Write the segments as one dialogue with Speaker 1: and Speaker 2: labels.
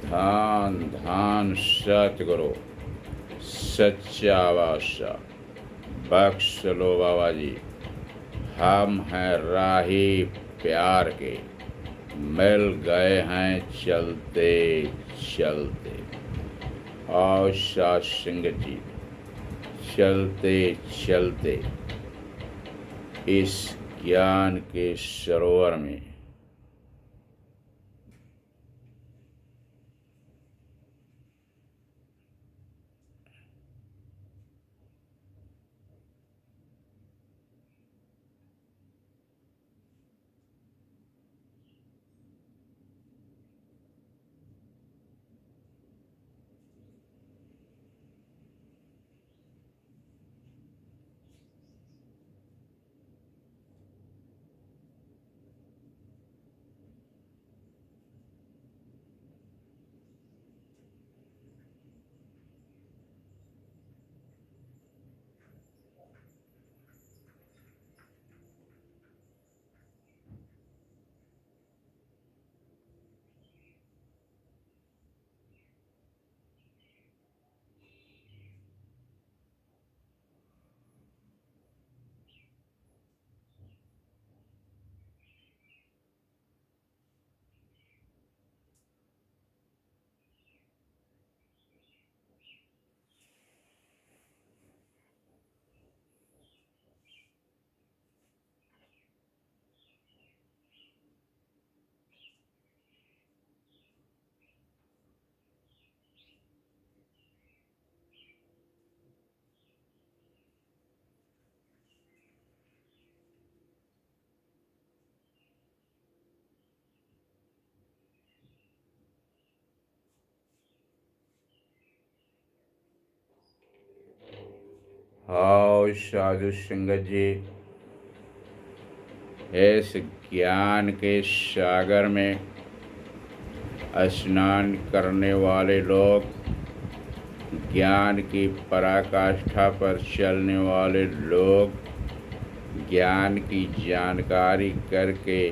Speaker 1: धान धान सतगुरु सच्चा बादशाह बख्श लो बाबा जी। हम हैं राही प्यार के, मिल गए हैं चलते चलते। और सात सिंह जी चलते चलते इस ज्ञान के सरोवर में आओ साधु संगत जी, इस ज्ञान के सागर में स्नान करने वाले लोग, ज्ञान की पराकाष्ठा पर चलने वाले लोग, ज्ञान की जानकारी करके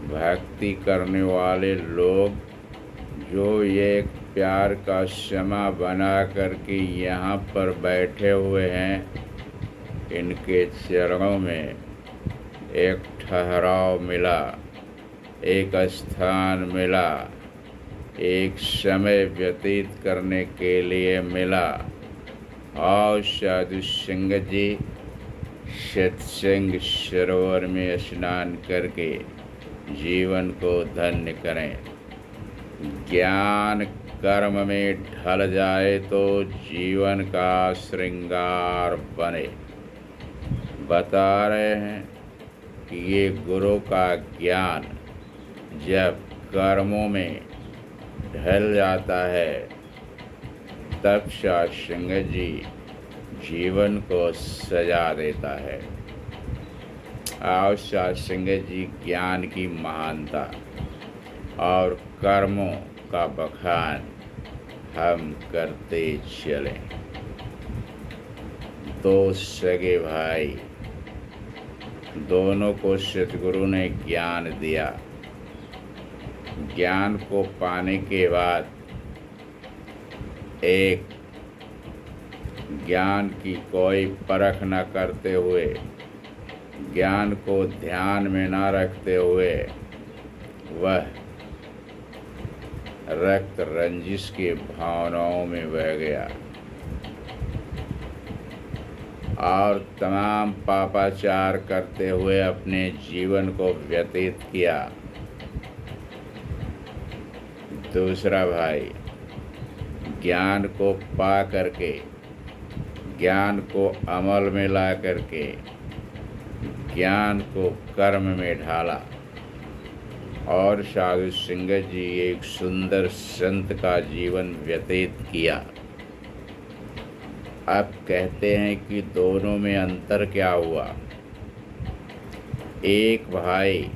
Speaker 1: भक्ति करने वाले लोग, जो एक प्यार का समा बना करके यहाँ पर बैठे हुए हैं, इनके चरणों में एक ठहराव मिला, एक स्थान मिला, एक समय व्यतीत करने के लिए मिला। आओ साधु सिंह जी, सत्संग सरोवर में स्नान करके जीवन को धन्य करें। ज्ञान कर्म में ढल जाए तो जीवन का श्रृंगार बने। बता रहे हैं कि ये गुरु का ज्ञान जब कर्मों में ढल जाता है, तब सत्संग जी जीवन को सजा देता है। आओ सत्संग जी, ज्ञान की महानता और कर्मों का बखान हम करते चलें। दो सगे भाई, दोनों को सतगुरु ने ज्ञान दिया। ज्ञान को पाने के बाद एक ज्ञान की कोई परख न करते हुए, ज्ञान को ध्यान में न रखते हुए, वह रक्त रंजिश की भावनाओं में बह गया और तमाम पापाचार करते हुए अपने जीवन को व्यतीत किया। दूसरा भाई ज्ञान को पा करके, ज्ञान को अमल में ला करके, ज्ञान को कर्म में ढाला और साधु सिंह जी एक सुंदर संत का जीवन व्यतीत किया। अब कहते हैं कि दोनों में अंतर क्या हुआ। एक भाई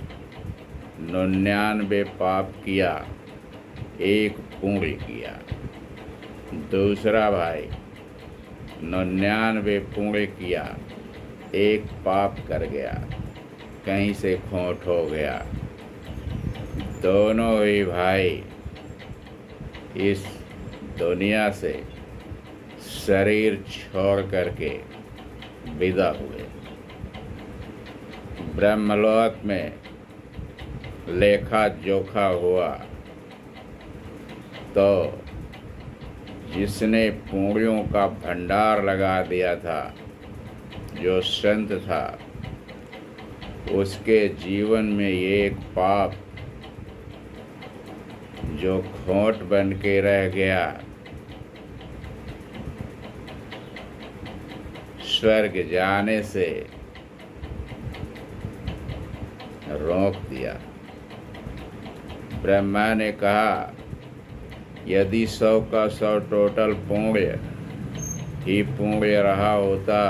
Speaker 1: 99 पाप किया, एक पुण्य किया। दूसरा भाई 99 पुण्य किया, एक पाप कर गया, कहीं से खोट हो गया। दोनों ही भाई इस दुनिया से शरीर छोड़ करके विदा हुए। ब्रह्मलोक में लेखा जोखा हुआ तो जिसने पुण्यों का भंडार लगा दिया था, जो संत था, उसके जीवन में एक पाप जो खोट बन के रह गया, स्वर्ग जाने से रोक दिया। ब्रह्मा ने कहा, यदि 100 का 100 टोटल पुण्य ही पुण्य रहा होता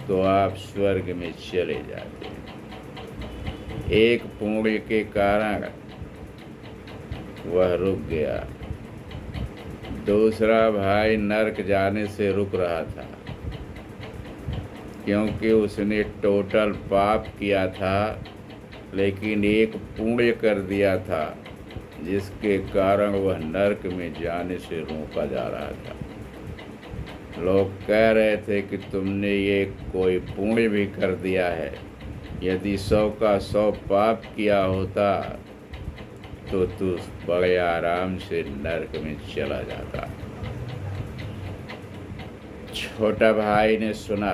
Speaker 1: तो आप स्वर्ग में चले जाते। एक पुण्य के कारण वह रुक गया। दूसरा भाई नरक जाने से रुक रहा था, क्योंकि उसने टोटल पाप किया था, लेकिन एक पुण्य कर दिया था, जिसके कारण वह नरक में जाने से रोका जा रहा था। लोग कह रहे थे कि तुमने ये कोई पुण्य भी कर दिया है, यदि 100 का 100 पाप किया होता तो तू बड़े आराम से नरक में चला जाता। छोटा भाई ने सुना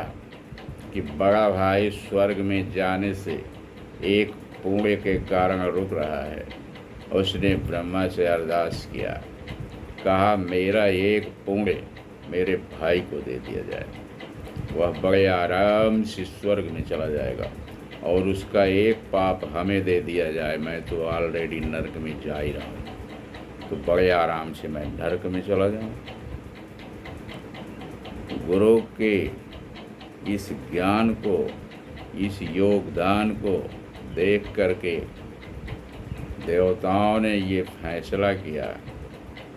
Speaker 1: कि बड़ा भाई स्वर्ग में जाने से एक पुण्य के कारण रुक रहा है। उसने ब्रह्मा से अरदास किया, कहा, मेरा एक पुण्य मेरे भाई को दे दिया जाए, वह बड़े आराम से स्वर्ग में चला जाएगा, और उसका एक पाप हमें दे दिया जाए। मैं तो ऑलरेडी नरक में जा ही रहा हूँ, तो बड़े आराम से मैं नरक में चला जाऊँ। गुरु के इस ज्ञान को, इस योगदान को देख करके देवताओं ने ये फैसला किया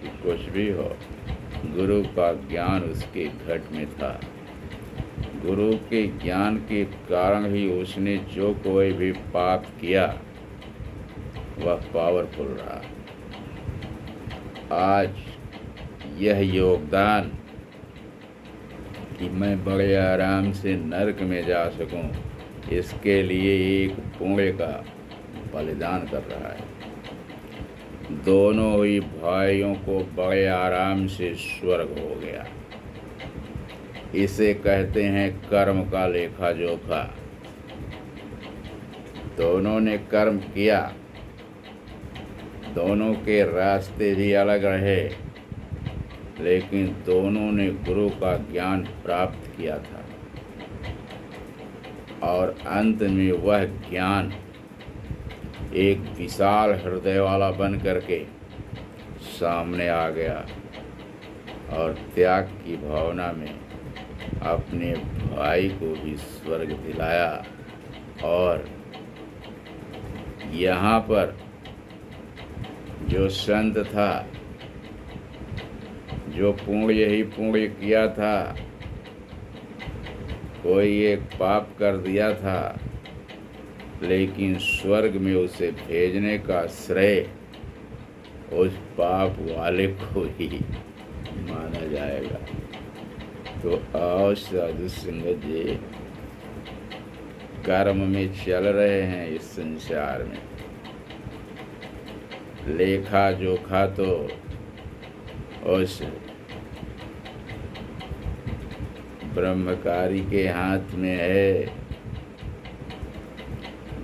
Speaker 1: कि कुछ भी हो, गुरु का ज्ञान उसके घट में था। गुरु के ज्ञान के कारण ही उसने जो कोई भी पाप किया वह पावरफुल रहा। आज यह योगदान कि मैं बड़े आराम से नरक में जा सकूं, इसके लिए एक पुण्य का बलिदान कर रहा है। दोनों ही भाइयों को बड़े आराम से स्वर्ग हो गया। इसे कहते हैं कर्म का लेखा जोखा। दोनों ने कर्म किया, दोनों के रास्ते भी अलग रहे, लेकिन दोनों ने गुरु का ज्ञान प्राप्त किया था, और अंत में वह ज्ञान एक विशाल हृदय वाला बन करके सामने आ गया, और त्याग की भावना में अपने भाई को भी स्वर्ग दिलाया। और यहाँ पर जो संत था, जो पुण्य ही पुण्य किया था, कोई एक पाप कर दिया था, लेकिन स्वर्ग में उसे भेजने का श्रेय उस पाप वाले को ही माना जाएगा। तो आओ साधु संगत जी, कर्म में चल रहे हैं इस संसार में। लेखा जोखा तो उस ब्रह्मकारी के हाथ में है।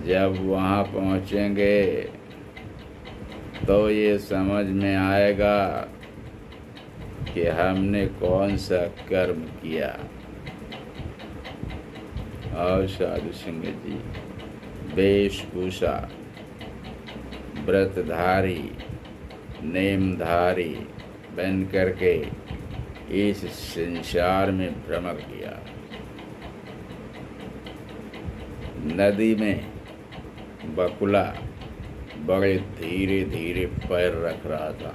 Speaker 1: जब वहाँ पहुँचेंगे तो ये समझ में आएगा कि हमने कौन सा कर्म किया। और साधु संगत जी, वेशभूषा, व्रतधारी, नेमधारी बन करके इस संसार में भ्रमण किया। नदी में बकुला बड़े धीरे धीरे पैर रख रहा था।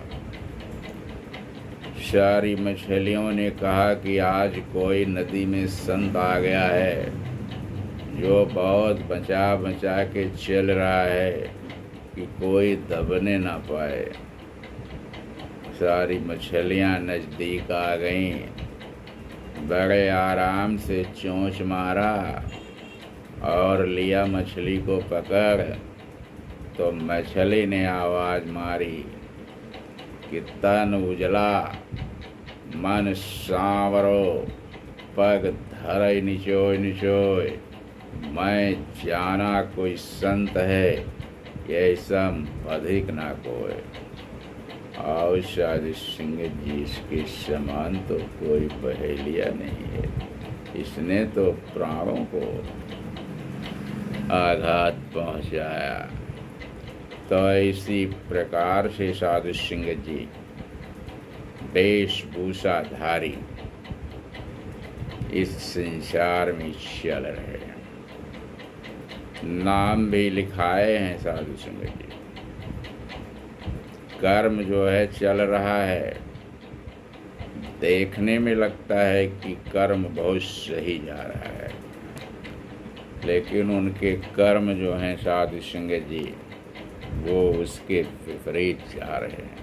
Speaker 1: सारी मछलियों ने कहा कि आज कोई नदी में संत आ गया है, जो बहुत बचा बचा के चल रहा है कि कोई दबने ना पाए। सारी मछलियाँ नज़दीक आ गईं। बड़े आराम से चोंच मारा और लिया मछली को पकड़, तो मछली ने आवाज़ मारी कि तन उजला मन सांवरो, पग धरई निचोय निचोय। मैं जाना कोई संत है, ये सम अधिक ना कोय। आओ साधु सिंह जी, इसके समान तो कोई पहेलिया नहीं है। इसने तो प्राणों को आघात पहुंचाया। तो इसी प्रकार से साधु सिंह जी वेशभूषाधारी इस संसार में चल रहे हैं। नाम भी लिखाए हैं साधु सिंह जी। कर्म जो है चल रहा है, देखने में लगता है कि कर्म बहुत सही जा रहा है, लेकिन उनके कर्म जो हैं साधु सिंह जी, वो उसके विपरीत जा रहे हैं।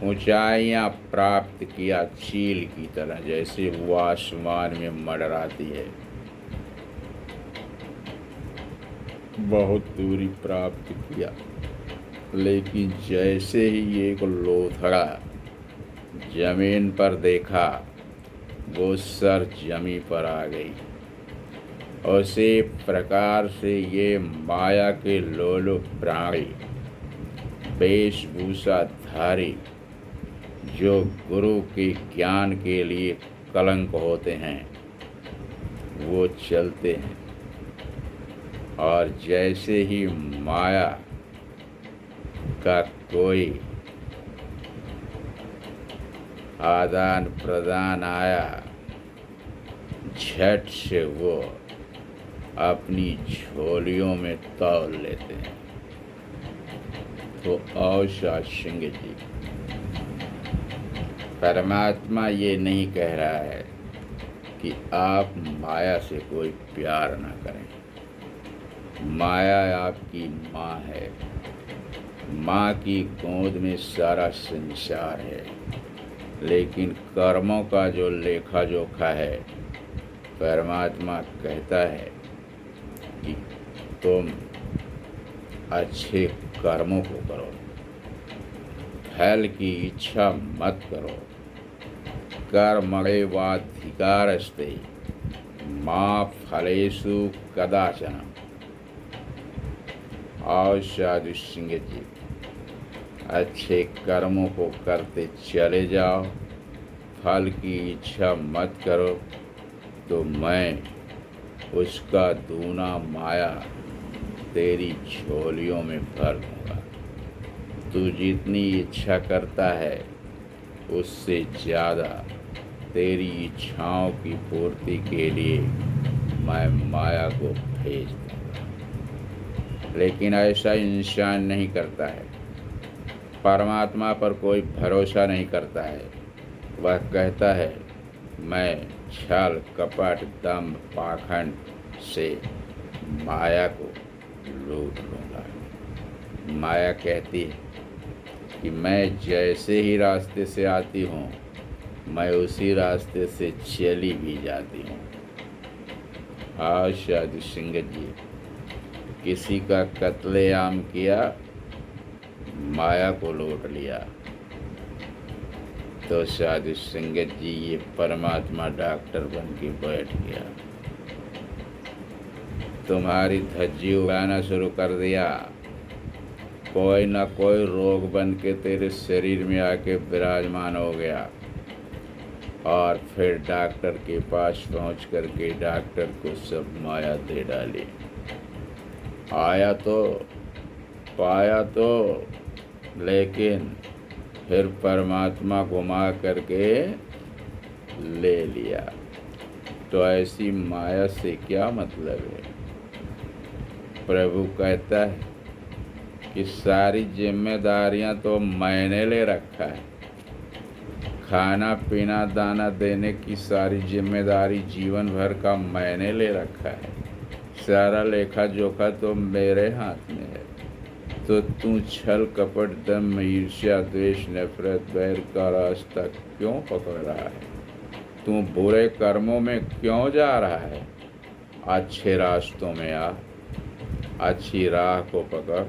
Speaker 1: ऊंचाइयां प्राप्त किया चील की तरह, जैसे वो आसमान में मंडराती है। बहुत दूरी प्राप्त किया, लेकिन जैसे ही एक लोथड़ा जमीन पर देखा, वो सर जमीन पर आ गई। उसी प्रकार से ये माया के लोलुप प्राणी, वेशभूषाधारी, जो गुरु के ज्ञान के लिए कलंक होते हैं, वो चलते हैं। और जैसे ही माया का कोई आदान प्रदान आया, झट से वो अपनी झोलियों में तौल लेते हैं। तो औषा सिंह जी, परमात्मा ये नहीं कह रहा है कि आप माया से कोई प्यार ना करें। माया आपकी माँ है, माँ की गोद में सारा संसार है, लेकिन कर्मों का जो लेखा जोखा है, परमात्मा कहता है कि तुम अच्छे कर्मों को करो, फल की इच्छा मत करो। कर्मणेवाधिकारस्ते मा फलेषु कदाचन। आओ साधु सिंह जी, अच्छे कर्मों को करते चले जाओ, फल की इच्छा मत करो, तो मैं उसका दूना माया तेरी झोलियों में भर दूंगा। तू जितनी इच्छा करता है, उससे ज़्यादा तेरी इच्छाओं की पूर्ति के लिए मैं माया को भेज दूंगा। लेकिन ऐसा इंसान नहीं करता है, परमात्मा पर कोई भरोसा नहीं करता है। वह कहता है, मैं छल कपट दम्भ पाखंड से माया को लूट लूँगा। माया कहती है कि मैं जैसे ही रास्ते से आती हूँ, मैं उसी रास्ते से चली भी जाती हूँ। हाँ साधु सिंह जी, किसी का कत्लेआम किया, माया को लूट लिया। तो साधु सिंह जी, ये परमात्मा डॉक्टर बन के बैठ गया, तुम्हारी धज्जी उड़ाना शुरू कर दिया। कोई ना कोई रोग बन के तेरे शरीर में आके विराजमान हो गया, और फिर डॉक्टर के पास पहुंच करके डॉक्टर को सब माया दे डाली। आया तो पाया तो, लेकिन फिर परमात्मा घुमा करके ले लिया। तो ऐसी माया से क्या मतलब है? प्रभु कहता है कि सारी जिम्मेदारियां तो मैंने ले रखा है। खाना पीना दाना देने की सारी जिम्मेदारी जीवन भर का मैंने ले रखा है। सारा लेखा जोखा तो मेरे हाथ में है। तो तू छल कपट दम ईर्ष्या द्वेष नफरत बैर का रास्ता क्यों पकड़ रहा है? तू बुरे कर्मों में क्यों जा रहा है? अच्छे रास्तों में आ, अच्छी राह को पकड़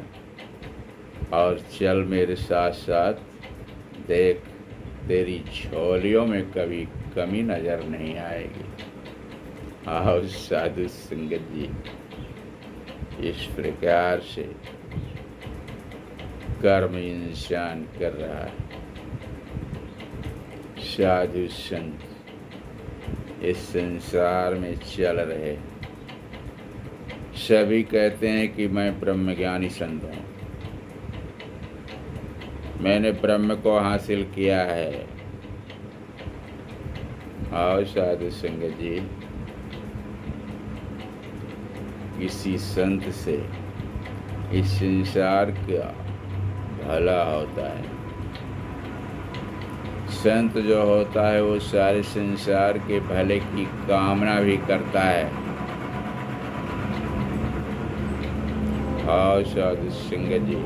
Speaker 1: और चल मेरे साथ साथ। देख, तेरी झोलियों में कभी कमी नजर नहीं आएगी। आओ साधु संगत जी, इस प्रकार से कर्म इंसान कर रहा है। साधु संत इस संसार में चल रहे, सभी कहते हैं कि मैं ब्रह्मज्ञानी संत हूँ, मैंने ब्रह्म को हासिल किया है। आओ साधु संगत जी, किसी संत से इस संसार का भला होता है। संत जो होता है वो सारे संसार के भले की कामना भी करता है। आओ साधु संगत जी,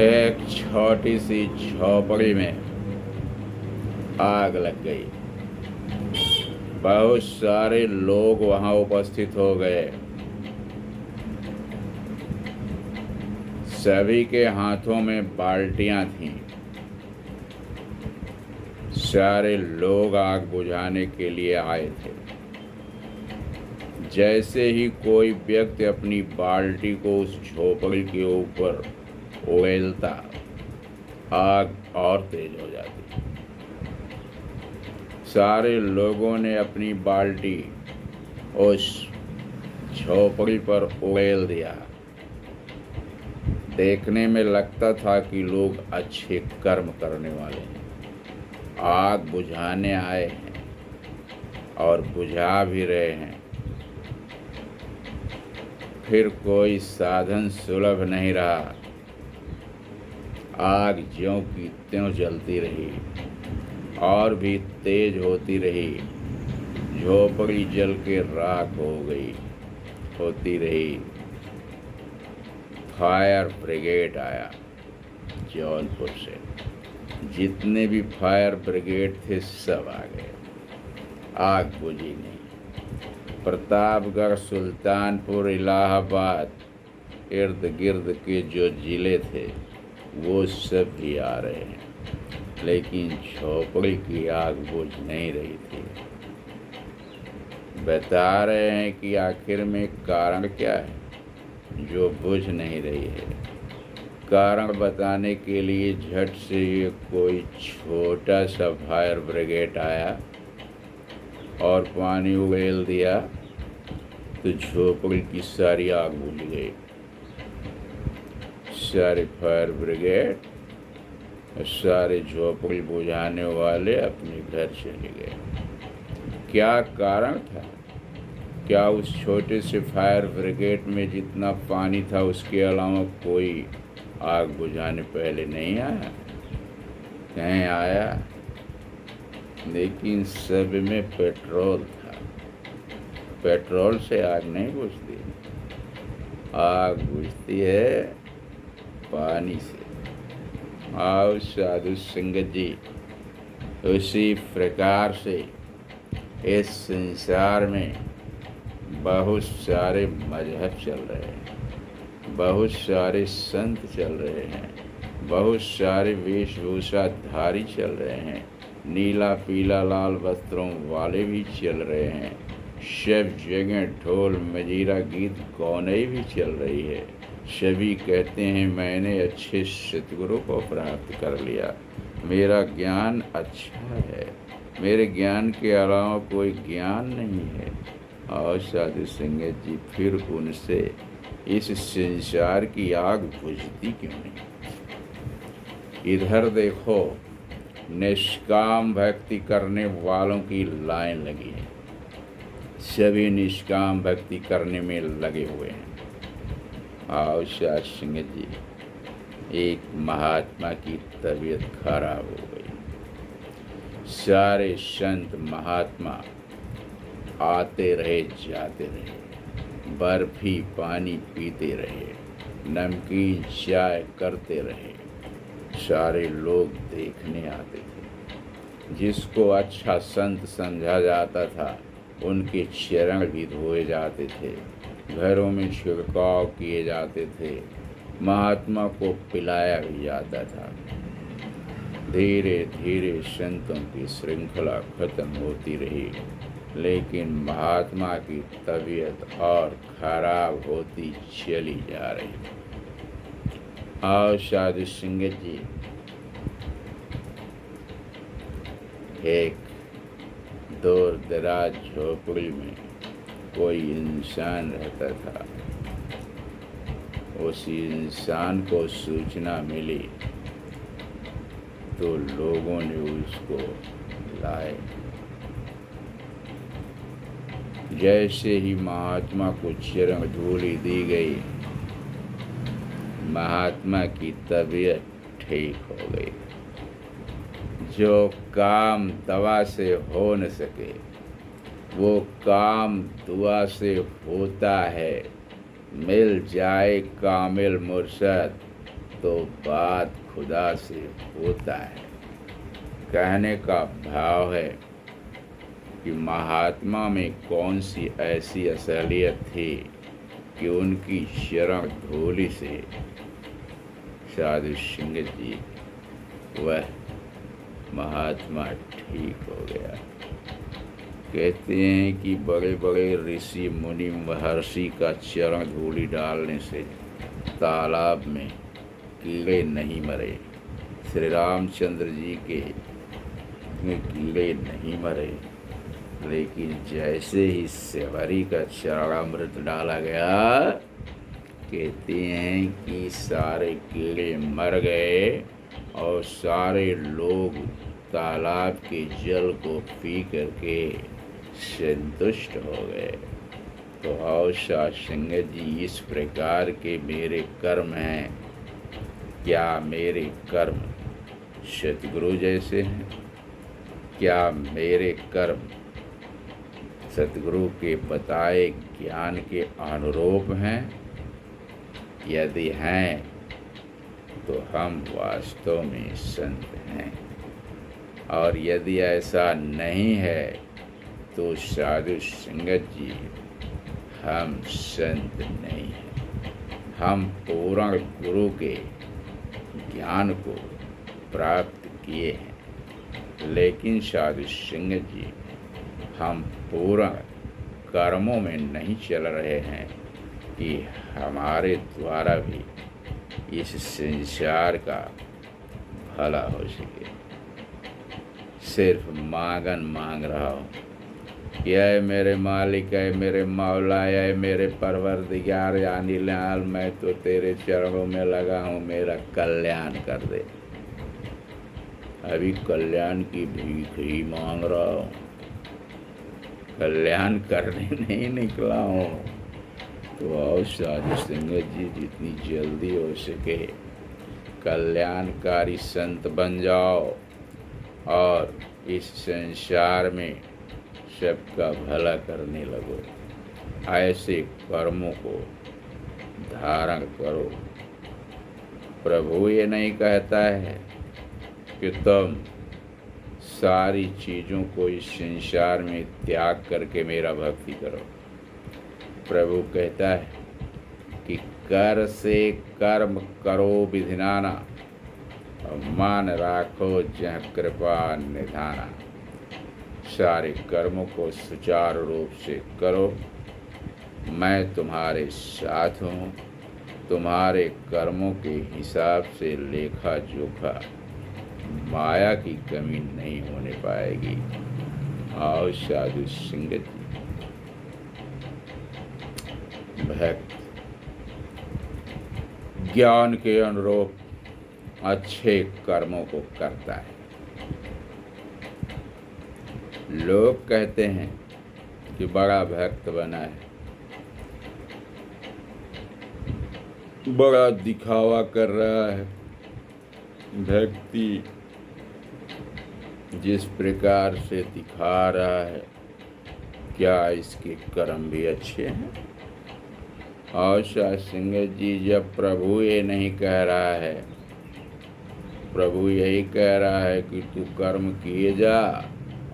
Speaker 1: एक छोटी सी झोपड़ी में आग लग गई। बहुत सारे लोग वहां उपस्थित हो गए। सभी के हाथों में बाल्टियां थीं। सारे लोग आग बुझाने के लिए आए थे। जैसे ही कोई व्यक्ति अपनी बाल्टी को उस झोपड़ी के ऊपर उड़ेलता, आग और तेज हो जाती। सारे लोगों ने अपनी बाल्टी उस झोपड़ी पर उड़ेल दिया। देखने में लगता था कि लोग अच्छे कर्म करने वाले हैं, आग बुझाने आए हैं और बुझा भी रहे हैं। फिर कोई साधन सुलभ नहीं रहा। आग ज्यों की त्यों जलती रही और भी तेज होती रही। झोपड़ी जल के राख होती रही। फायर ब्रिगेड आया जौनपुर से। जितने भी फायर ब्रिगेड थे सब आ गए, आग बुझी नहीं। प्रतापगढ़, सुल्तानपुर, इलाहाबाद, इर्द गिर्द के जो जिले थे वो सब भी आ रहे हैं, लेकिन झोपड़ी की आग बुझ नहीं रही थी। बता रहे हैं कि आखिर में कारण क्या है जो बुझ नहीं रही है। कारण बताने के लिए झट से ये कोई छोटा सा फायर ब्रिगेड आया और पानी उगेल दिया तो झोपड़ी की सारी आग बुझ गई। सारे फायर ब्रिगेड और सारे झोपड़ी बुझाने वाले अपने घर चले गए। क्या कारण था? क्या उस छोटे से फायर ब्रिगेड में जितना पानी था उसके अलावा कोई आग बुझाने पहले नहीं आया? कहीं आया, लेकिन सब में पेट्रोल था। पेट्रोल से आग नहीं बुझती, आग बुझती है पानी से। आओ साधु संगत जी, उसी प्रकार से इस संसार में बहुत सारे मजहब चल रहे हैं, बहुत सारे संत चल रहे हैं, बहुत सारे वेशभूषाधारी चल रहे हैं, नीला पीला लाल वस्त्रों वाले भी चल रहे हैं। सब जगह ढोल मजीरा गीत गौनई भी चल रही है। सभी कहते हैं मैंने अच्छे सतगुरु को प्राप्त कर लिया, मेरा ज्ञान अच्छा है, मेरे ज्ञान के अलावा कोई ज्ञान नहीं है। और साधु संगत जी, फिर उनसे इस संसार की आग बुझती क्यों नहीं? इधर देखो, निष्काम भक्ति करने वालों की लाइन लगी है। सभी निष्काम भक्ति करने में लगे हुए हैं। आओ साधु संगत जी, एक महात्मा की तबीयत खराब हो गई। सारे संत महात्मा आते रहे जाते रहे, बर्फी पानी पीते रहे, नमकीन चाय करते रहे। सारे लोग देखने आते थे। जिसको अच्छा संत समझा जाता था उनके चरण भी धोए जाते थे, घरों में छिड़काव किए जाते थे, महात्मा को पिलाया भी जाता था। धीरे धीरे संतों की श्रृंखला खत्म होती रही, लेकिन महात्मा की तबीयत और खराब होती चली जा रही। आओ साधु संगत जी, एक दूर दराज झोपड़ी में कोई इंसान रहता था। उस इंसान को सूचना मिली तो लोगों ने उसको लाए। जैसे ही महात्मा को चरण धूली दी गई, महात्मा की तबीयत ठीक हो गई। जो काम दवा से हो न सके वो काम दुआ से होता है। मिल जाए कामिल मुर्शद तो बात खुदा से होता है। कहने का भाव है कि महात्मा में कौन सी ऐसी असलियत थी कि उनकी शरण धूली से साधु संगत जी वह महात्मा ठीक हो गया। कहते हैं कि बड़े बड़े ऋषि मुनि महर्षि का चरण धूली डालने से तालाब में कीड़े नहीं मरे, श्री रामचंद्र जी के कीड़े नहीं मरे, लेकिन जैसे ही सेवरी का चरणामृत डाला गया, कहते हैं कि सारे कीड़े मर गए और सारे लोग तालाब के जल को पी करके संतुष्ट हो गए। तो आओ साध संगत जी, इस प्रकार के मेरे कर्म हैं। क्या मेरे कर्म सतगुरु जैसे हैं? क्या मेरे कर्म सतगुरु के बताए ज्ञान के अनुरूप हैं? यदि हैं तो हम वास्तव में संत हैं, और यदि ऐसा नहीं है तो साधु संगत जी हम संत नहीं हैं। हम पूर्ण गुरु के ज्ञान को प्राप्त किए हैं, लेकिन साधु संगत जी हम पूर्ण कर्मों में नहीं चल रहे हैं कि हमारे द्वारा भी इस संसार का भला हो सके। सिर्फ मांगन मांग रहा हूँ, यह मेरे मालिक है, मेरे मौला है, मेरे परवरदिगार यानी लाल, मैं तो तेरे चरणों में लगा हूँ, मेरा कल्याण कर दे। अभी कल्याण की भीख ही मांग रहा हूँ, कल्याण करने नहीं निकला हूँ। तो आओ साधु संगत जी, जितनी जल्दी हो सके कल्याणकारी संत बन जाओ और इस संसार में सबका भला करने लगो। ऐसे कर्मों को धारण करो। प्रभु ये नहीं कहता है कि तुम सारी चीज़ों को इस संसार में त्याग करके मेरा भक्ति करो। प्रभु कहता है कि कर से कर्म करो विधिनाना, और मान राखो जह कृपा निधाना। सारे कर्मों को सुचारू रूप से करो, मैं तुम्हारे साथ हूँ। तुम्हारे कर्मों के हिसाब से लेखा जोखा माया की कमी नहीं होने पाएगी। आओ साधु संगत भक्त ज्ञान के अनुरूप अच्छे कर्मों को करता है। लोग कहते हैं कि बड़ा भक्त बना है, बड़ा दिखावा कर रहा है। भक्ति जिस प्रकार से दिखा रहा है, क्या इसके कर्म भी अच्छे हैं? और सत्संग जी, जब प्रभु ये नहीं कह रहा है, प्रभु यही कह रहा है कि तू कर्म किए जा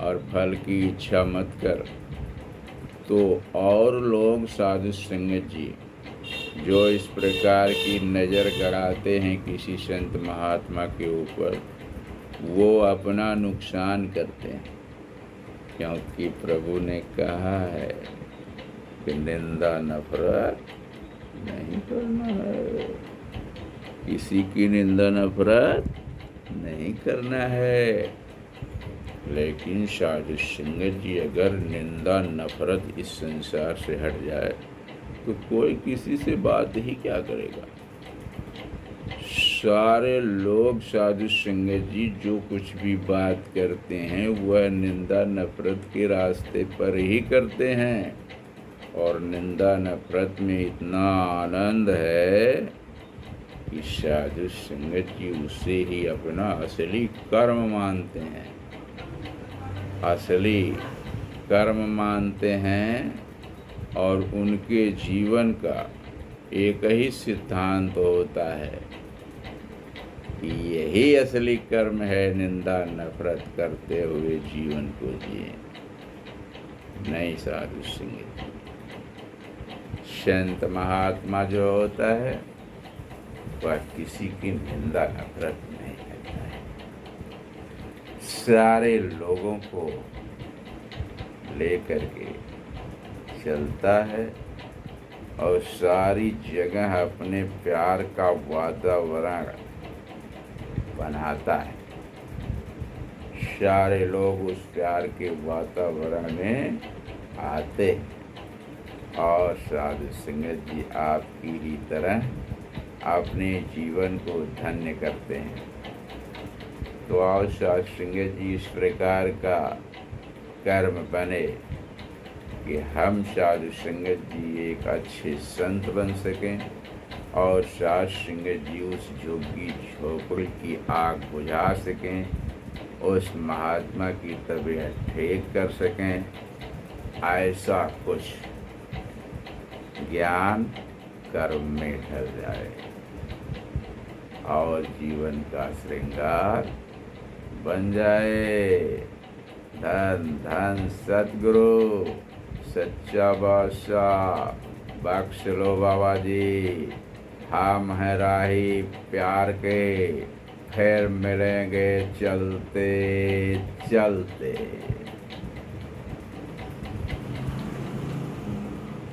Speaker 1: और फल की इच्छा मत कर, तो और लोग साधु संगत जी जो इस प्रकार की नज़र गड़ाते हैं किसी संत महात्मा के ऊपर, वो अपना नुकसान करते हैं। क्योंकि प्रभु ने कहा है कि निंदा नफरत नहीं करना है, किसी की निंदा नफरत नहीं करना है। लेकिन साधु संगत जी, अगर निंदा नफरत इस संसार से हट जाए तो कोई किसी से बात ही क्या करेगा। सारे लोग साधु संगत जी जो कुछ भी बात करते हैं वह निंदा नफरत के रास्ते पर ही करते हैं, और निंदा नफरत में इतना आनंद है कि साधु संगत जी उसे ही अपना असली कर्म मानते हैं, असली कर्म मानते हैं। और उनके जीवन का एक ही सिद्धांत होता है कि यही असली कर्म है, निंदा नफरत करते हुए जीवन को जिए। नहीं साधु संगत, संत महात्मा जो होता है वह किसी की निंदा नफरत नहीं करता है, सारे लोगों को लेकर के चलता है और सारी जगह अपने प्यार का वातावरण बनाता है। सारे लोग उस प्यार के वातावरण में आते हैं और साधु संगत जी आपकी ही तरह अपने जीवन को धन्य करते हैं। तो आओ साधु संगत जी, इस प्रकार का कर्म बने कि हम साधु संगत जी एक अच्छे संत बन सकें और साधु संगत जी उस झुग्गी झोपड़ी की आग बुझा सकें, उस महात्मा की तबीयत ठीक कर सकें। ऐसा कुछ ज्ञान कर्म में ढल जाए और जीवन का श्रृंगार बन जाए। धन धन सतगुरु सच्चा बादशाह, बख्श लो बाबा जी, हम हैं राही प्यार के, फिर मिलेंगे चलते चलते।